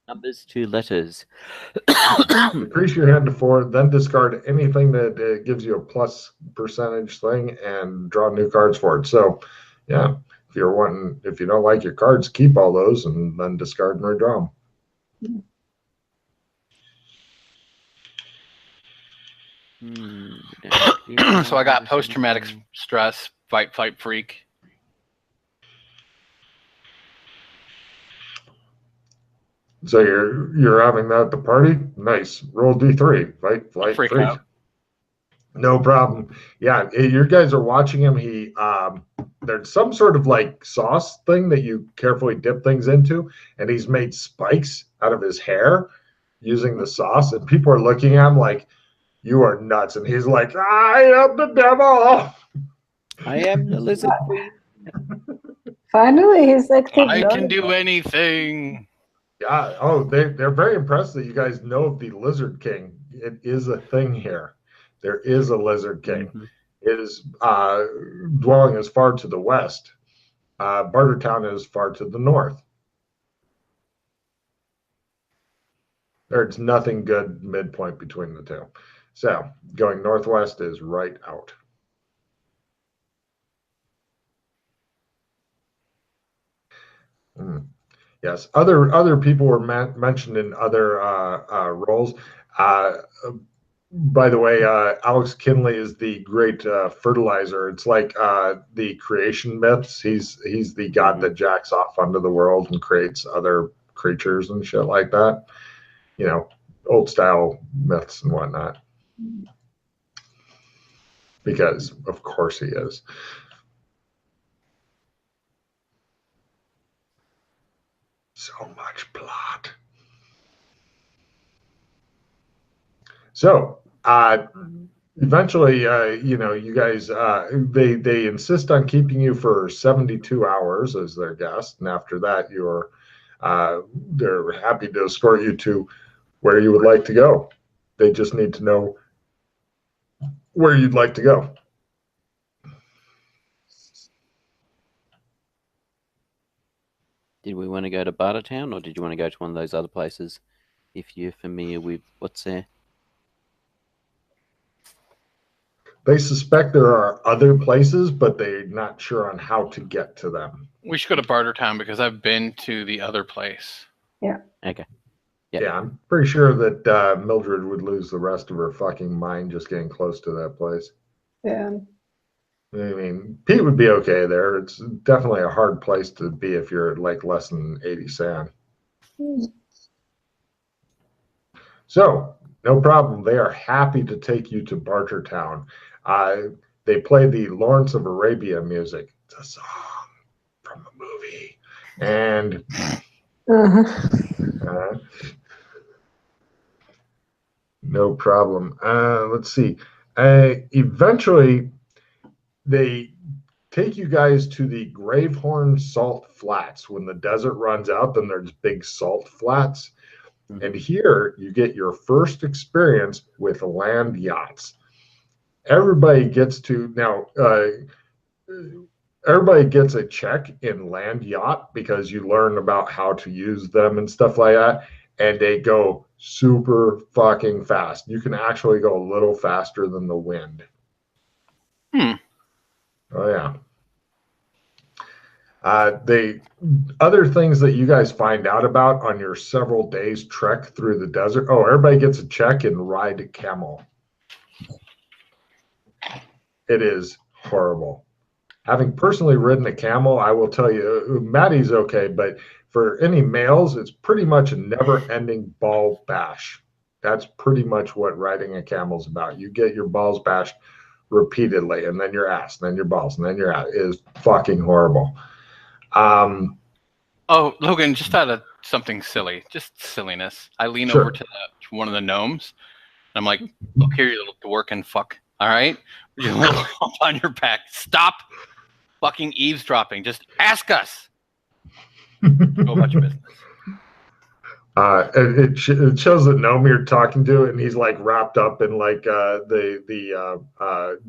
Numbers, two letters. Decrease your hand to 4, then discard anything that gives you a plus percentage thing, and draw new cards for it. So, yeah, if you don't like your cards, keep all those and then discard and redraw them. So I got post-traumatic stress, fight, flight, freak. So you're having that at the party? Nice. Roll D3. Fight, flight, Freak freak. out. No problem. Yeah, you guys are watching him. There's some sort of like sauce thing that you carefully dip things into, and he's made spikes out of his hair using the sauce, and people are looking at him like, "You are nuts," and he's like, "I am the devil. I am the lizard queen." Finally, he's acting. I can do anything. Yeah. Oh, they're very impressed that you guys know of the Lizard King. It is a thing here. There is a Lizard King. Mm-hmm. His dwelling is far to the west. Bartertown is far to the north. There's nothing good midpoint between the two. So going northwest is right out. Yes, other people were mentioned in other roles. By the way, Alex Kinley is the great fertilizer. It's like the creation myths. He's the god that jacks off onto the world and creates other creatures and shit like that. You know, old style myths and whatnot. Because of course he is. So much plot. So eventually, you guys, they insist on keeping you for 72 hours as their guest, and after that, they're happy to escort you to where you would like to go. They just need to know where you'd like to go. Did we want to go to Bartertown, or did you want to go to one of those other places? If you're familiar with what's there. They suspect there are other places, but they're not sure on how to get to them. We should go to Bartertown because I've been to the other place. Yeah. Okay. Yep. Yeah, I'm pretty sure that Mildred would lose the rest of her fucking mind just getting close to that place. Yeah. I mean, Pete would be okay there. It's definitely a hard place to be if you're like less than 80 sand. So, no problem. They are happy to take you to Bartertown. They play the Lawrence of Arabia music. It's a song from a movie. And no problem. Let's see. Eventually, they take you guys to the Gravehorn Salt Flats. When the desert runs out, then there's big salt flats. Mm-hmm. And here you get your first experience with land yachts. Everybody gets a check in land yacht because you learn about how to use them and stuff like that. And they go super fucking fast. You can actually go a little faster than the wind. Oh, yeah. The other things that you guys find out about on your several days trek through the desert. Oh, everybody gets a check and ride a camel. It is horrible. Having personally ridden a camel, I will tell you, Maddie's okay, but for any males, it's pretty much a never-ending ball bash. That's pretty much what riding a camel's about. You get your balls bashed repeatedly, and then your ass, and then your balls, and then your ass. It is fucking horrible. Oh, Logan, just out of something silly, just silliness. I lean over to one of the gnomes, and I'm like, look here, you little dworkin' fuck. All right? You hump on your back. Stop fucking eavesdropping. Just ask us. Go about your business. It shows that Gnome you're talking to, and he's like wrapped up in like the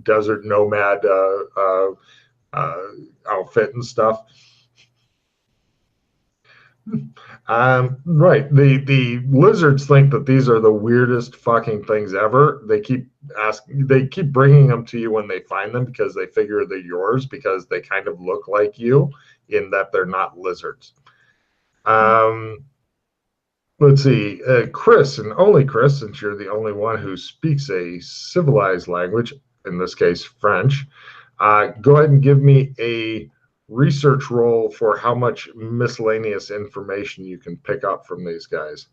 desert nomad outfit and stuff. Right. The lizards think that these are the weirdest fucking things ever. They keep bringing them to you when they find them because they figure they're yours because they kind of look like you in that they're not lizards. Um, let's see, Chris, and only Chris, since you're the only one who speaks a civilized language, in this case French. Go ahead and give me a research roll for how much miscellaneous information you can pick up from these guys.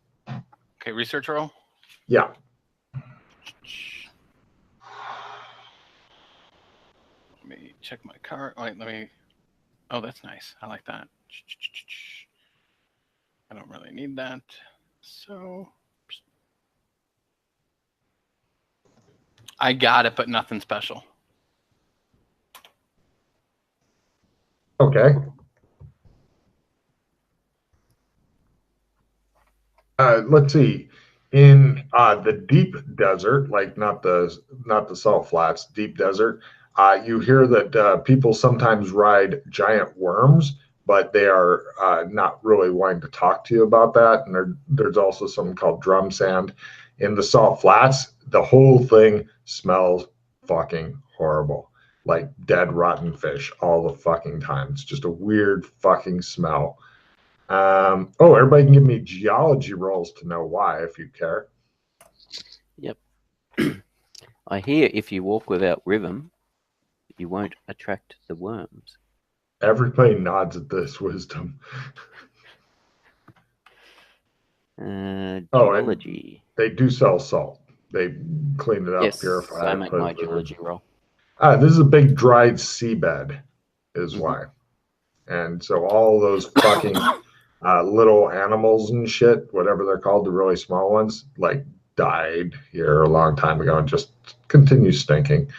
Okay, research roll. Yeah. Let me check my card. Wait, let me. Oh, that's nice. I like that. I don't really need that. So I got it, but nothing special. Okay. Let's see. In the deep desert, like not the salt flats, deep desert, you hear that people sometimes ride giant worms, but they are not really wanting to talk to you about that. And there's also something called drum sand. In the salt flats, the whole thing smells fucking horrible, like dead rotten fish all the fucking time. It's just a weird fucking smell. Everybody can give me geology rolls to know why, if you care. Yep. I hear if you walk without rhythm, you won't attract the worms. Everybody nods at this wisdom. Geology. They do sell salt. They clean it up, Yes, purify I it, make put my it in. geology roll. This is a big dried seabed, is why. And so all those fucking little animals and shit, whatever they're called, the really small ones, like died here a long time ago and just continue stinking.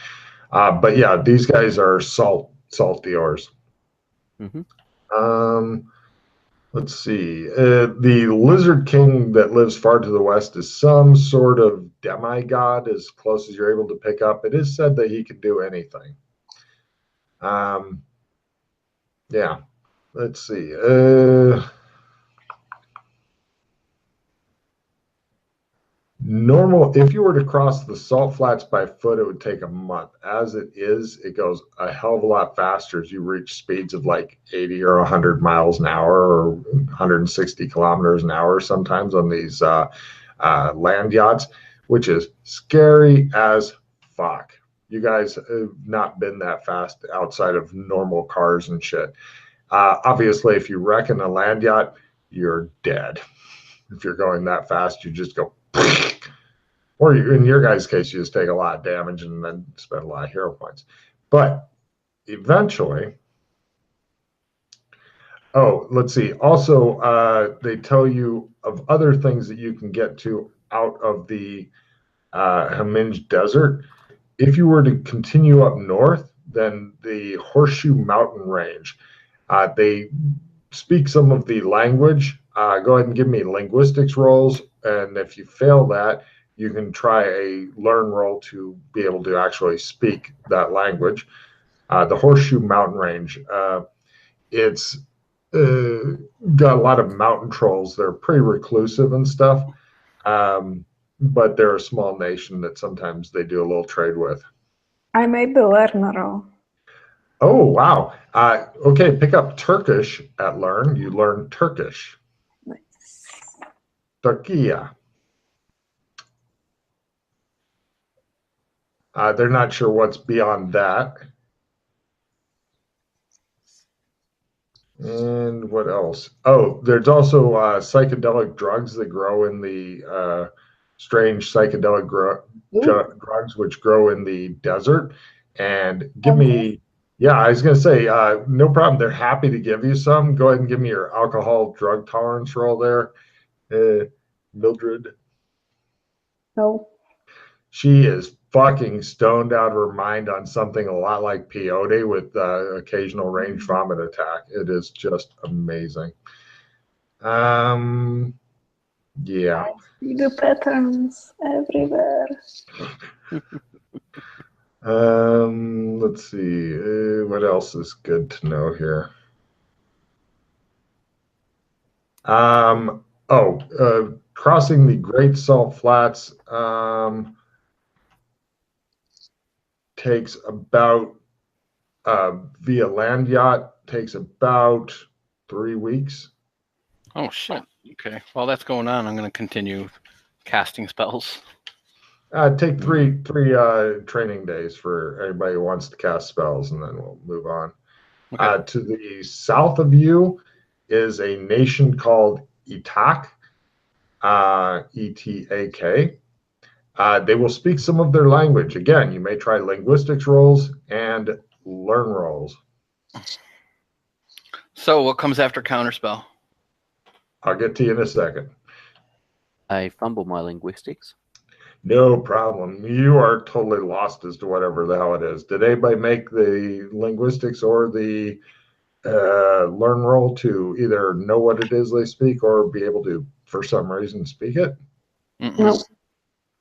But yeah, these guys are salty ores. Mm-hmm. Let's see. The Lizard King that lives far to the west is some sort of demigod, as close as you're able to pick up. It is said that he can do anything. Yeah. Let's see. Normal, if you were to cross the salt flats by foot, it would take a month. As it is, it goes a hell of a lot faster as you reach speeds of like 80 or 100 miles an hour or 160 kilometers an hour sometimes on these land yachts, which is scary as fuck. You guys have not been that fast outside of normal cars and shit. Obviously, if you wreck in a land yacht, you're dead. If you're going that fast, you just go or in your guys' case, you just take a lot of damage and then spend a lot of hero points. But eventually, let's see. Also, they tell you of other things that you can get to out of the Haminge Desert. If you were to continue up north, then the Horseshoe Mountain Range, they speak some of the language. Go ahead and give me linguistics rolls. And if you fail that, you can try a learn roll to be able to actually speak that language. The Horseshoe Mountain Range, it's got a lot of mountain trolls. They're pretty reclusive and stuff, but they're a small nation that sometimes they do a little trade with. I made the learner roll. Oh, wow. Okay, pick up Turkish at Learn. You learn Turkish. Nice. Turkiya. They're not sure what's beyond that. And what else? Oh, there's also psychedelic drugs that grow in the strange psychedelic drugs which grow in the desert. And give me, yeah, I was going to say, no problem. They're happy to give you some. Go ahead and give me your alcohol drug tolerance roll there, Mildred. No. She is fucking stoned out of her mind on something a lot like peyote with occasional range vomit attack. It is just amazing. Yeah. I see the patterns everywhere. Let's see. What else is good to know here? Crossing the Great Salt Flats takes about via land yacht takes about 3 weeks. Oh shit. Okay. While that's going on, I'm going to continue casting spells. Take three training days for anybody who wants to cast spells, and then we'll move on. Okay. To the south of you is a nation called Etak, Etak. They will speak some of their language. Again, you may try linguistics rolls and learn rolls. So what comes after counterspell? I'll get to you in a second. I fumble my linguistics. No problem. You are totally lost as to whatever the hell it is. Did anybody make the linguistics or the learn roll to either know what it is they speak or be able to, for some reason, speak it? No.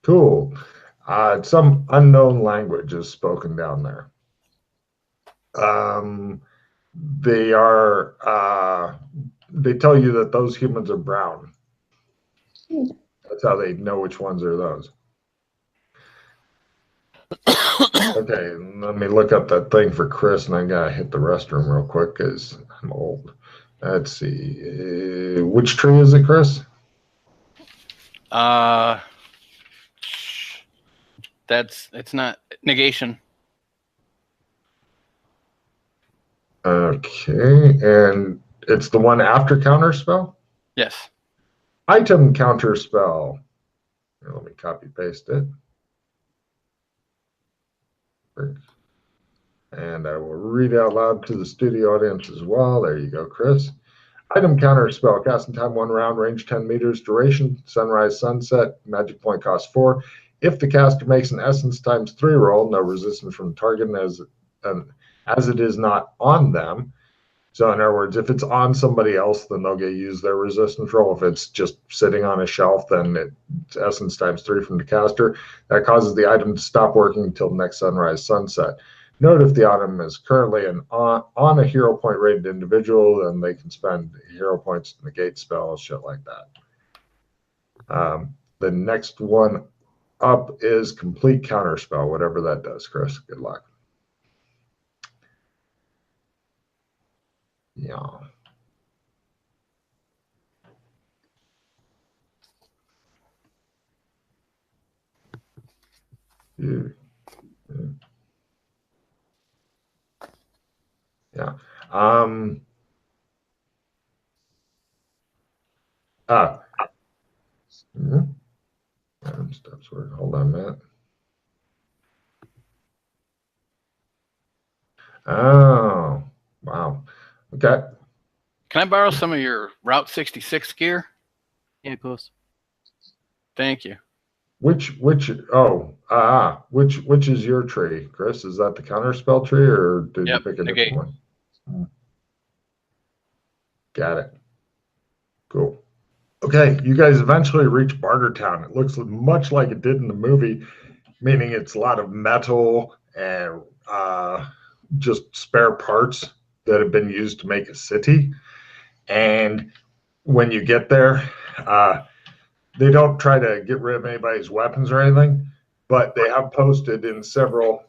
Cool. Some unknown language is spoken down there. They tell you that those humans are brown. That's how they know which ones are those. Okay, let me look up that thing for Chris, and I gotta hit the restroom real quick because I'm old. Let's see. Which tree is it, Chris? It's not negation. Okay, and it's the one after counterspell? Yes. Item counterspell. Here, let me copy paste it. And I will read out loud to the studio audience as well. There you go, Chris. Item counterspell. Casting time 1 round, range 10 meters, duration sunrise, sunset, magic point cost 4. If the caster makes an essence times 3 roll, no resistance from the target as it is not on them. So in other words, if it's on somebody else, then they'll get used their resistance roll. If it's just sitting on a shelf, then it's essence times 3 from the caster. That causes the item to stop working until next sunrise, sunset. Note if the item is currently on a hero point rated individual, then they can spend hero points to negate spells, shit like that. The next one up is complete counterspell, whatever that does, Chris. Good luck. Yeah. Yeah. Steps word. Hold on a minute. Oh, wow. Okay. Can I borrow some of your Route 66 gear? Yeah, of course. Thank you. Which is your tree, Chris? Is that the counterspell tree, or did you pick a different one? Got it. Cool. Okay, you guys eventually reach Bartertown. It looks much like it did in the movie, meaning it's a lot of metal and just spare parts that have been used to make a city. And when you get there, they don't try to get rid of anybody's weapons or anything, but they have posted in several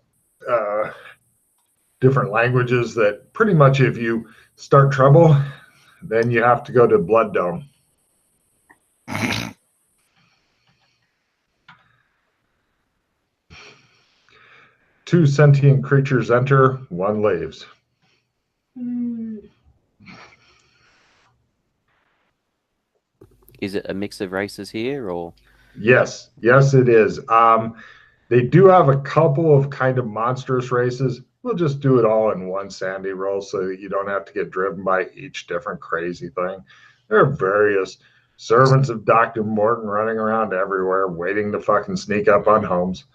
different languages that pretty much if you start trouble, then you have to go to Blood Dome. 2 sentient creatures enter, 1 leaves. Is it a mix of races here, or? Yes, it is. They do have a couple of kind of monstrous races. We'll just do it all in one sandy roll so that you don't have to get driven by each different crazy thing. There are various servants of Dr. Morton running around everywhere waiting to fucking sneak up on homes.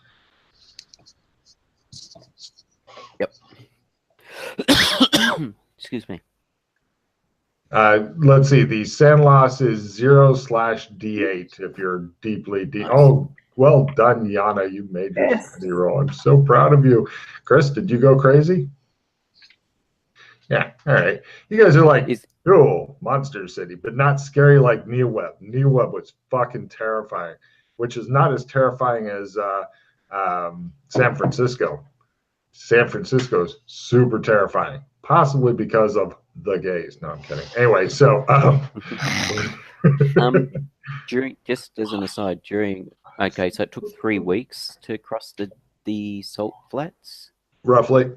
Yep. Excuse me. Let's see. The sand loss is 0/D8 if you're deeply deep. Oh, well done, Yana. You made your sandy roll. I'm so proud of you. Chris, did you go crazy? Yeah, all right. You guys are like, Is cool, Monster City, but not scary like NeoWeb. NeoWeb was fucking terrifying, which is not as terrifying as San Francisco. San Francisco's super terrifying, possibly because of the gays. No, I'm kidding. Anyway, so um during, just as an aside, during, okay, so it took 3 weeks to cross the salt flats, roughly,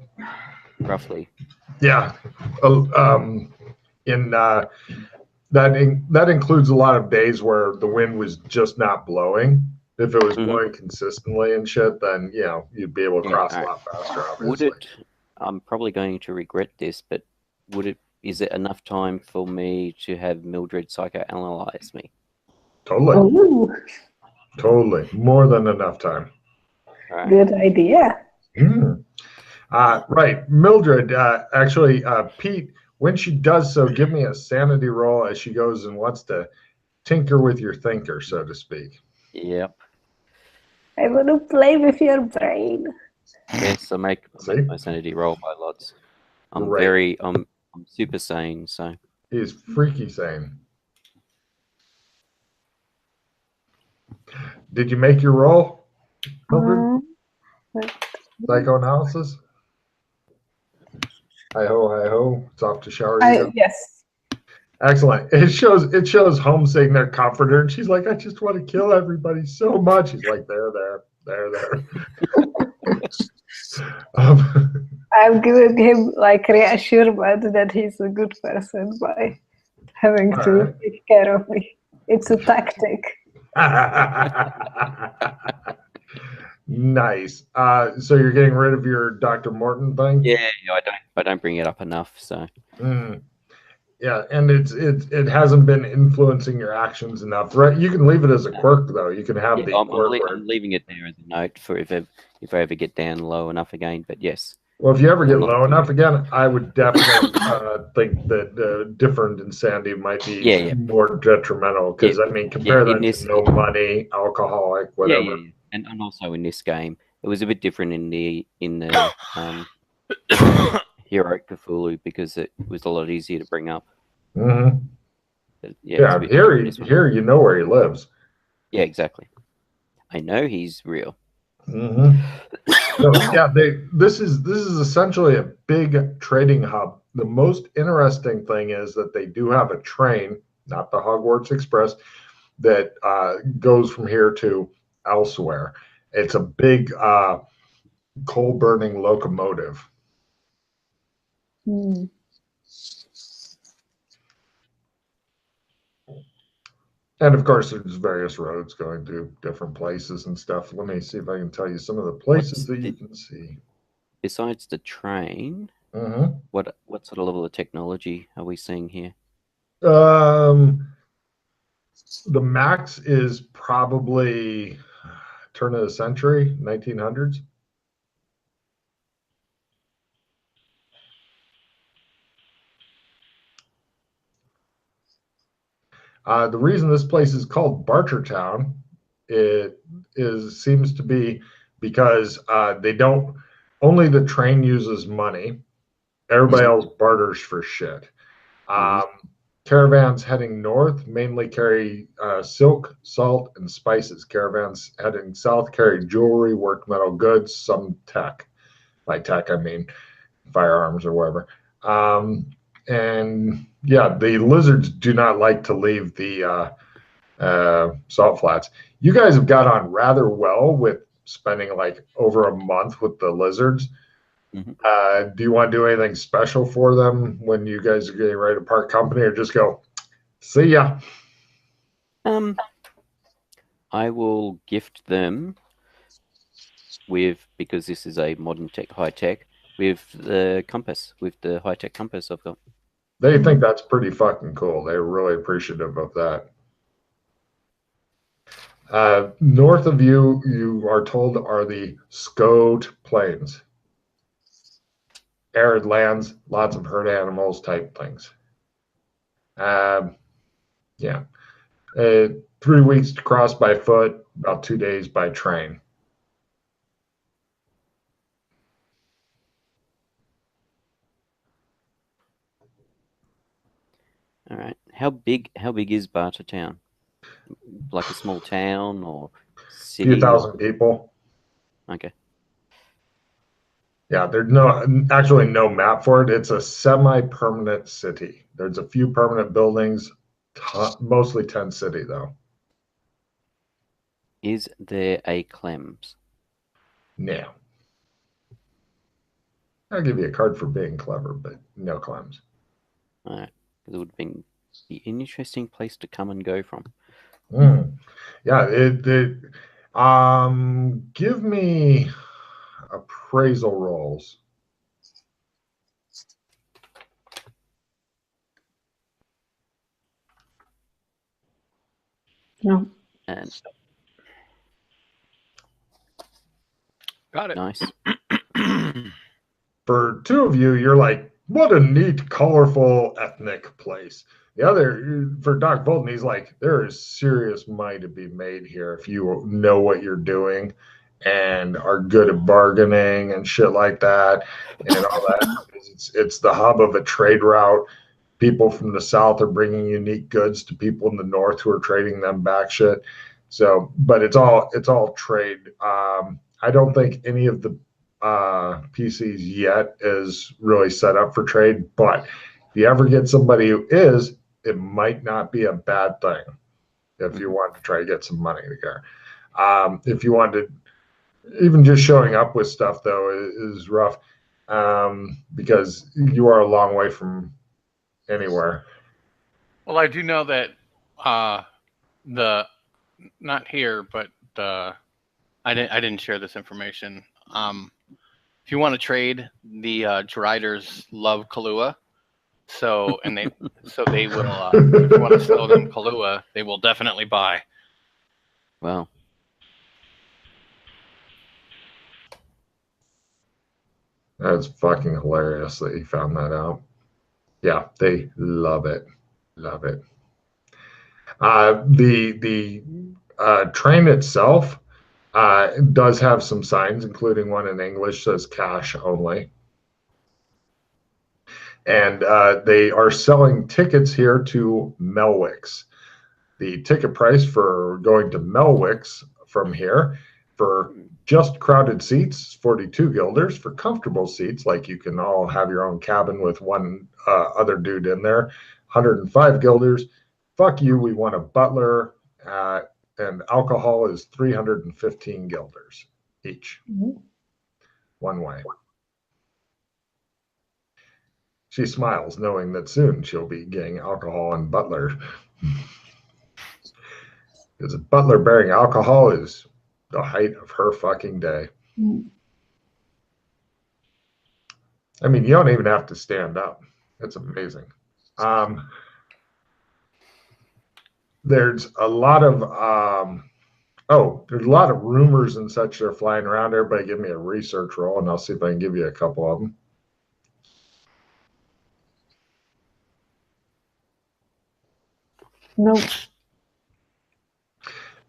roughly. yeah. In that includes a lot of days where the wind was just not blowing. If it was Hmm. blowing consistently and shit, then you'd be able to Yeah, cross all a right. lot faster, Would obviously. it? I'm probably going to regret this, but would it? Is it enough time for me to have Mildred psychoanalyze me? Totally, Oh, totally, more than enough time. All right. good idea. Mm. Right, Mildred. Actually, Pete, when she does so, give me a sanity roll as she goes and wants to tinker with your thinker, so to speak. Yep. I want to play with your brain. Yes, I See, make my sanity roll by lots. I'm great. very I'm super sane, so He's freaky sane. Did you make your roll, Mildred? But Psychoanalysis? Hi ho, hi ho. It's off to shower you go. yes. Excellent. It shows home saying they're comforter, and she's like, I just want to kill everybody so much. He's like, there. I'm giving him like reassurance that he's a good person by having all to right. take care of me. It's a tactic. Nice. So you're getting rid of your Dr. Morton thing? yeah, I don't bring it up enough, so Mm. Yeah, and it hasn't been influencing your actions enough, right? You can leave it as a quirk though. You can have yeah, the quirk where, I'm leaving it there as a note for if I ever get down low enough again. But yes, well, if you ever I'm get not low doing enough it. again, I would definitely think that different insanity might be Yeah, more detrimental yeah, because I mean, yeah. compare In that to this, no money, alcoholic, whatever. yeah. And also in this game, it was a bit different in the Heroic Cthulhu because it was a lot easier to bring up. Hmm. But yeah, it's a Yeah, bit different in this one. here you know where he lives. Yeah, exactly. I know he's real. Hmm. So yeah, this is essentially a big trading hub. The most interesting thing is that they do have a train, not the Hogwarts Express, that goes from here to elsewhere. It's a big coal burning locomotive. Hmm. And of course, there's various roads going to different places and stuff. Let me see if I can tell you some of the places that you can see. Besides the train, Mm-hmm. what sort of level of technology are we seeing here? The max is probably turn of the century, 1900s. The reason this place is called Bartertown, it seems to be because they don't only the train uses money. Everybody else barters for shit. Mhm. Caravans heading north mainly carry silk, salt, and spices. Caravans heading south carry jewelry, work metal goods, some tech. By tech, I mean firearms or whatever. And yeah, the lizards do not like to leave the salt flats. You guys have got on rather well with spending like over a month with the lizards. Mhm. Do you want to do anything special for them when you guys are getting ready to part company, or just go, see ya? I will gift them with, because this is a modern tech, high tech, with the compass, with the high tech compass I've got. They think that's pretty fucking cool. They're really appreciative of that. North of you, you are told, are the Scout Plains. Arid lands, lots of herd animals type things. Um, yeah. 3 weeks to cross by foot, about 2 days by train. All right. How big is Barter Town? Like a small town or A city? few thousand people. Okay. Yeah, there's actually no map for it. It's a semi-permanent city. There's a few permanent buildings, mostly tent city though. Is there a Clems? No. I'll give you a card for being clever, but no claims. All right. Because it would be an interesting place to come and go from. Yeah, give me appraisal rolls. No. And Got it. nice. For two of you, you're like, what a neat, colorful, ethnic place. The other, for Doc Bolton, he's like, there is serious money to be made here if you know what you're doing and are good at bargaining and shit like that and all that. It's the hub of a trade route. People from the south are bringing unique goods to people in the north who are trading them back shit. So, but it's all trade. I don't think any of the PCs yet is really set up for trade. But if you ever get somebody who is, it might not be a bad thing if you want to try to get some money together. If you want to, even just showing up with stuff though is rough because you are a long way from anywhere. Well, I do know that not here, but I didn't share this information. If you want to trade, the Driders love Kahlua, so they will. If you want to sell them Kahlua, they will definitely buy. Wow. That's fucking hilarious that you found that out. Yeah, they love it. Love it. The train itself does have some signs, including one in English says cash only. And they are selling tickets here to Melwick's. The ticket price for going to Melwick's from here for just crowded seats, 42 guilders. For comfortable seats, like you can all have your own cabin with one other dude in there, 105 guilders. Fuck you, we want a butler, and alcohol is 315 guilders each. One way. She smiles, knowing that soon she'll be getting alcohol and butler. Because a butler bearing alcohol is the height of her fucking day. I mean, you don't even have to stand up. It's amazing. There's a lot of there's a lot of rumors and such that are flying around. Everybody give me a research roll, and I'll see if I can give you a couple of them. No.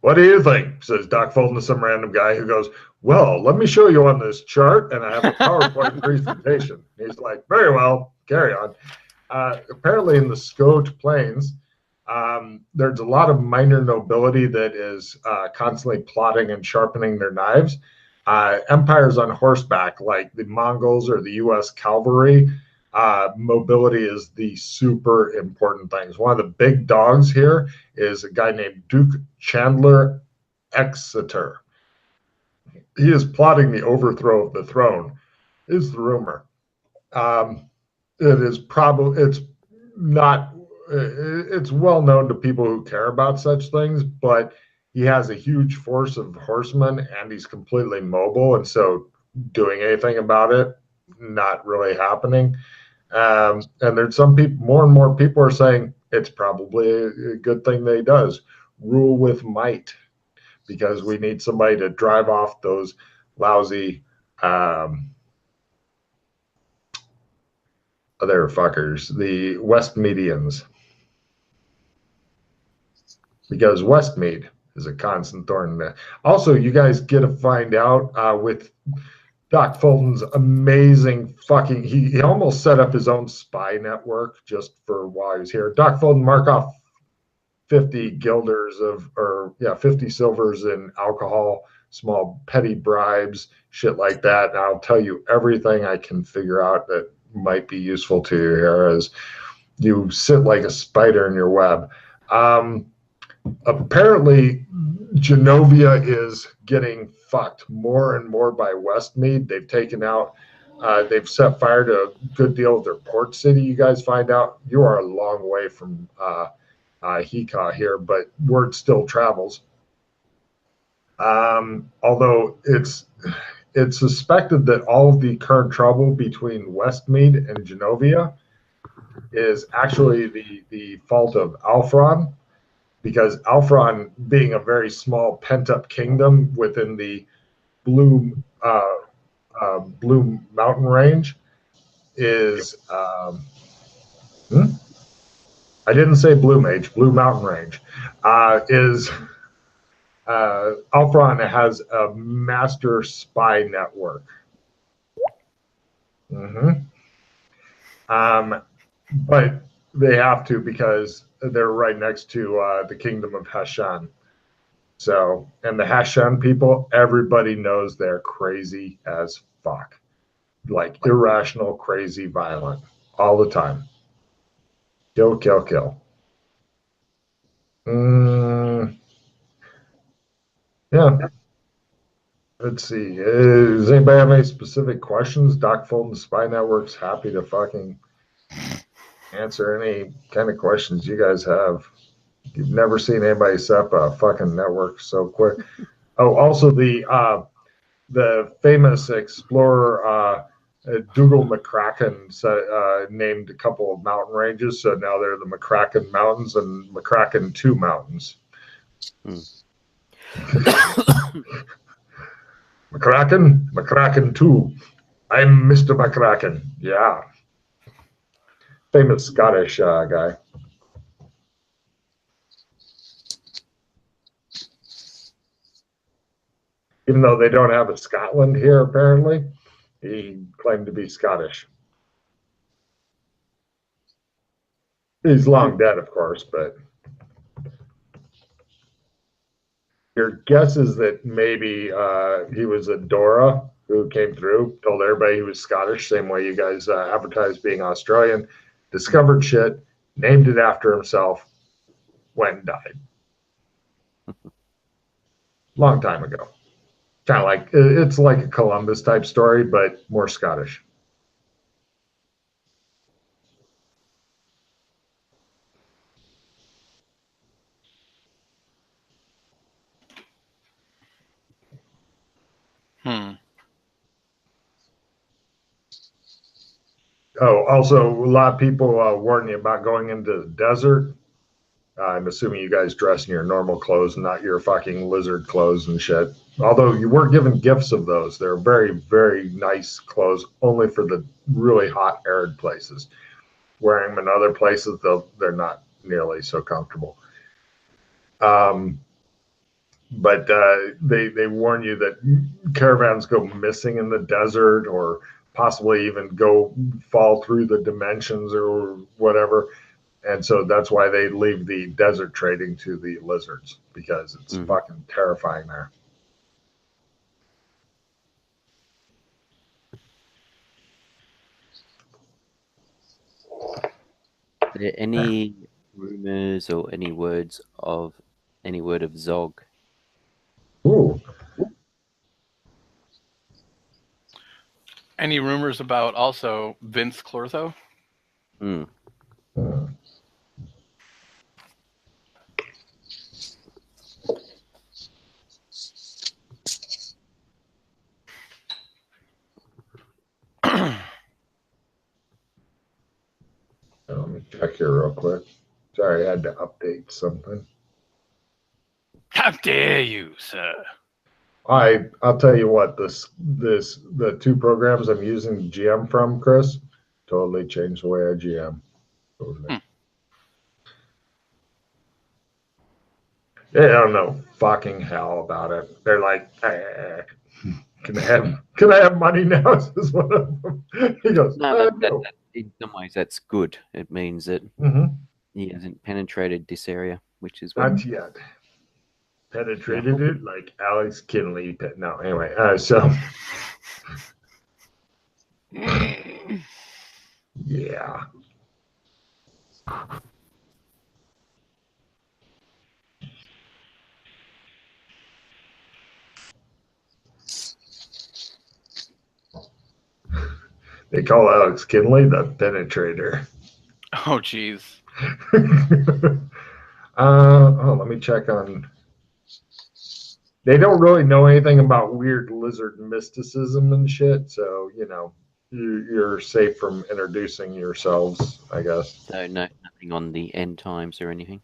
What do you think? Says Doc Fulton to some random guy who goes, well, let me show you on this chart, and I have a PowerPoint presentation. He's like, very well, carry on. Apparently in the Scot Plains, there's a lot of minor nobility that is constantly plotting and sharpening their knives. Empires on horseback, like the Mongols or the U.S. cavalry, mobility is the super important things. One of the big dogs here is a guy named Duke Chandler Exeter. He is plotting the overthrow of the throne, is the rumor. It's well known to people who care about such things, but he has a huge force of horsemen and he's completely mobile. And so doing anything about it, not really happening. And there's some people, more and more people are saying it's probably a good thing that he does. Rule with might, because we need somebody to drive off those lousy other fuckers, the Westmedians. Because Westmead is a constant thorn in the. Also, you guys get to find out with Doc Fulton's amazing fucking. He almost set up his own spy network just for while he was here. Doc Fulton, mark off 50 guilders 50 silvers in alcohol, small petty bribes, shit like that. And I'll tell you everything I can figure out that might be useful to you here as you sit like a spider in your web. Apparently, Genovia is getting fucked more and more by Westmead. They've taken out, they've set fire to a good deal of their port city. You guys find out you are a long way from Hika here, but word still travels. Although it's suspected that all of the current trouble between Westmead and Genovia is actually the fault of Alfron, because Alfron, being a very small pent-up kingdom within the Blue Mountain Range, is I didn't say Blue Mage, Blue Mountain Range, is Alfron has a master spy network. But they have to because they're right next to the kingdom of Hashan. So, and the Hashan people, everybody knows they're crazy as fuck. Like irrational, crazy, violent all the time. Kill, kill, kill. Yeah. Let's see. Does anybody have any specific questions? Doc Fulton's Spy Network's happy to fucking answer any kind of questions you guys have. You've never seen anybody set up a fucking network so quick. Oh, also the famous explorer Dougal McCracken named a couple of mountain ranges, so now they're the McCracken Mountains and McCracken 2 Mountains. McCracken 2. I'm Mr. McCracken. Yeah. Famous Scottish guy. Even though they don't have a Scotland here, apparently, he claimed to be Scottish. He's long dead, of course, but your guess is that maybe he was a Dora who came through, told everybody he was Scottish, same way you guys advertised being Australian, discovered shit, named it after himself, went and died. Long time ago. Kind of like, it's like a Columbus type story, but more Scottish. Oh, also, a lot of people warn you about going into the desert. I'm assuming you guys dress in your normal clothes, not your fucking lizard clothes and shit. Although you were given gifts of those. They're very, very nice clothes, only for the really hot, arid places. Wearing them in other places, they're not nearly so comfortable. But they warn you that caravans go missing in the desert, or possibly even go fall through the dimensions or whatever. And so that's why they leave the desert trading to the lizards, because it's fucking terrifying there. Are there any rumors or any word of Zog? Ooh. Any rumors about also Vince Clortho? Let me check here real quick. Sorry, I had to update something. How dare you, sir? I'll tell you what, the two programs I'm using GM from, Chris, totally changed the way I GM. Totally. They don't know fucking hell about it. They're like, can Can I have money now? Is one of them. He goes, No, no. in some ways that's good. It means that Mm-hmm. he hasn't penetrated this area, which is what. Not yet. Penetrated it like Alex Kinley. No, anyway. So, yeah. They call Alex Kinley the penetrator. Oh, jeez. Let me check on. They don't really know anything about weird lizard mysticism and shit, so you're safe from introducing yourselves, I guess. So no, nothing on the end times or anything.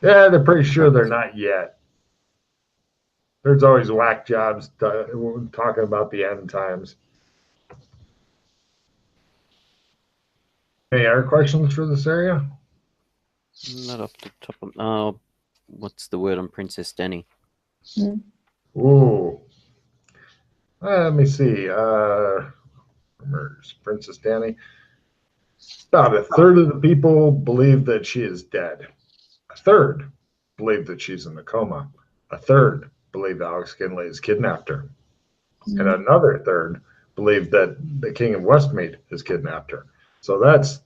Yeah, they're pretty sure they're not yet. There's always whack jobs talking about the end times. Any other questions for this area? Not off the top of. Oh, what's the word on Princess Danny? Ooh. Let me see. Princess Danny. About a third of the people believe that she is dead. A third believe that she's in a coma. A third believe Alex Kinley has kidnapped her. And another third believe that the King of Westmead has kidnapped her. So that's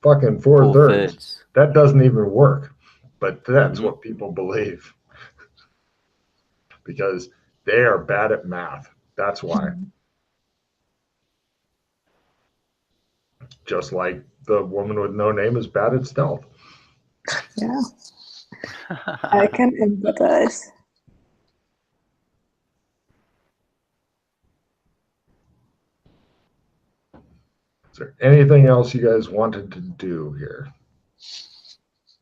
fucking four thirds. That doesn't even work. But that's what people believe. Because they are bad at math. That's why. Just like the woman with no name is bad at stealth. Yeah. I can empathize. Is there anything else you guys wanted to do here?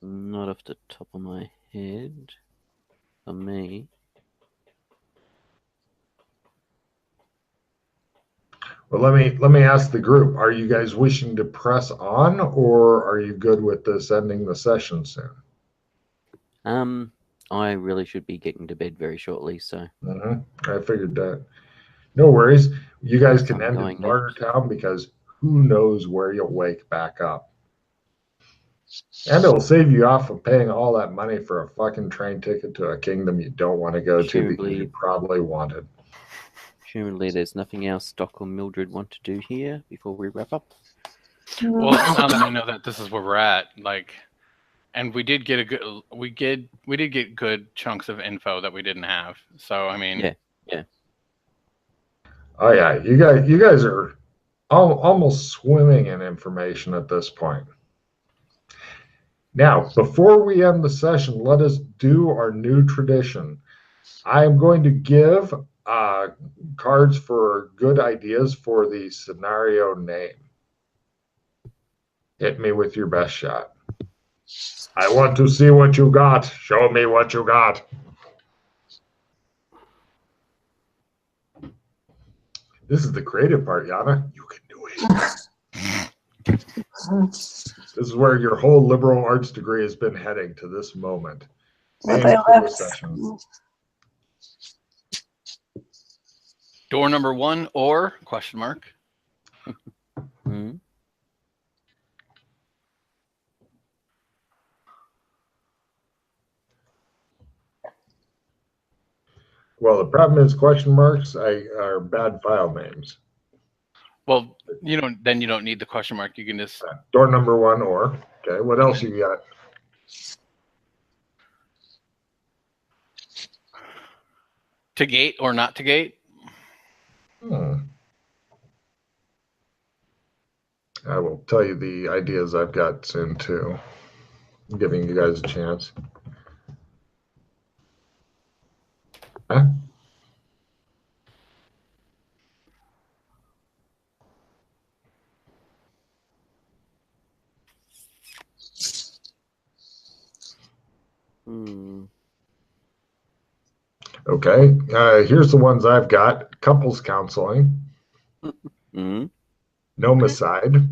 Not off the top of my head. For me. Well, let me ask the group: are you guys wishing to press on, or are you good with this ending the session soon? I really should be getting to bed very shortly, so. I figured that. No worries. You guys can end in Bartertown because who knows where you'll wake back up. And it'll save you off of paying all that money for a fucking train ticket to a kingdom you don't want to go to because you probably wanted. Presumably there's nothing else Doc or Mildred want to do here before we wrap up. Well, now that I know that this is where we're at, and we did get we did get good chunks of info that we didn't have. So I mean, yeah. Oh yeah, you guys are almost swimming in information at this point. Now, before we end the session, let us do our new tradition. I am going to give cards for good ideas for the scenario name. Hit me with your best shot. I want to see what you got. Show me what you got. This is the creative part, Yana. You can do it. This is where your whole liberal arts degree has been heading to this moment. But I left. Door number 1 or question mark? Well, the problem is question marks are bad file names. Well, then you don't need the question mark. You can just door number 1 or. Okay, what else you got? To gate or not to gate? I will tell you the ideas I've got soon too. I'm giving you guys a chance. Huh? Okay, here's the ones I've got. Couples counseling. Gnomicide.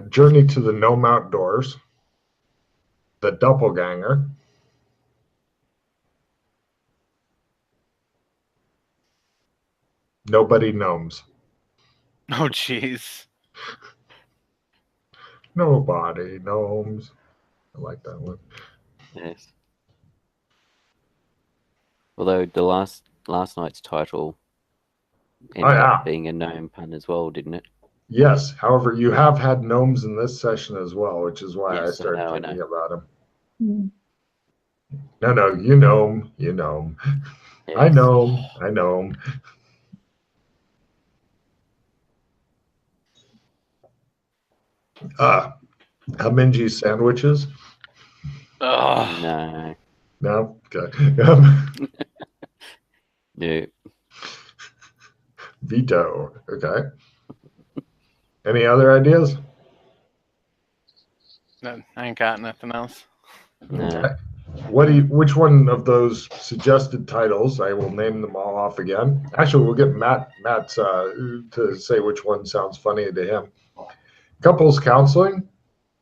Journey to the Gnome Outdoors. The Doppelganger. Nobody gnomes. Oh, jeez. Nobody gnomes. I like that one. Yes. Although the last night's title ended up being a gnome pun as well, didn't it? Yes. However, you have had gnomes in this session as well, which is why I Yes, I started know. thinking about them. Mm. No, you gnome. Yes. I know. Haminji sandwiches? Ugh. No. No? Okay. No. Veto. Okay. Any other ideas? No, I ain't got nothing else. No. Okay. Which one of those suggested titles? I will name them all off again. Actually, we'll get Matt's to say which one sounds funny to him. Couples counseling,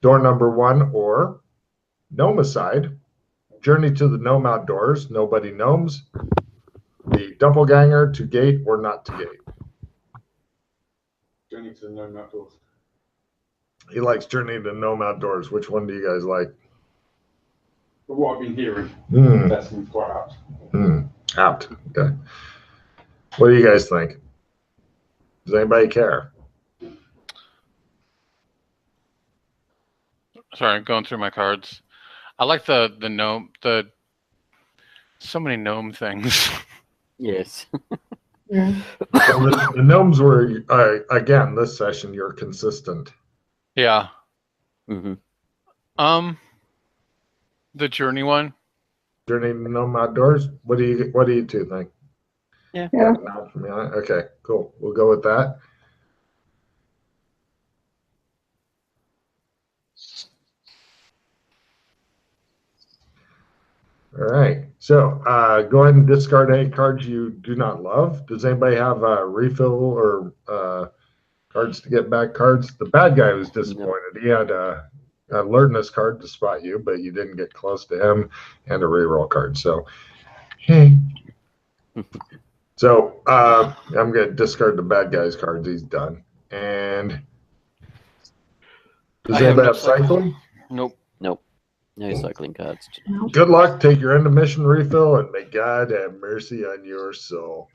door number 1, or Gnomicide, journey to the gnome outdoors, nobody gnomes, the doppelganger, to gate or not to gate. Journey to the gnome outdoors. He likes journey to the gnome outdoors. Which one do you guys like? But what I've been hearing, Hmm. that seems quite apt. Apt. Okay. What do you guys think? Does anybody care? Sorry, going through my cards. I like the gnome. So many gnome things. Yes. Yeah. Well, the gnomes were again this session. You're consistent. Yeah. Mm-hmm. The journey one. Journey to gnome outdoors. What do you two think? Yeah. Yeah. Nod from you on it? Okay, cool. We'll go with that. All right. So go ahead and discard any cards you do not love. Does anybody have a refill or cards to get back cards? The bad guy was disappointed. He had a alertness card to spot you, but you didn't get close to him, and a reroll card. So, hey. So I'm going to discard the bad guy's cards. He's done. And does anybody have cycling? Nope. No cycling cards. Good luck. Take your end of mission refill, and may God have mercy on your soul.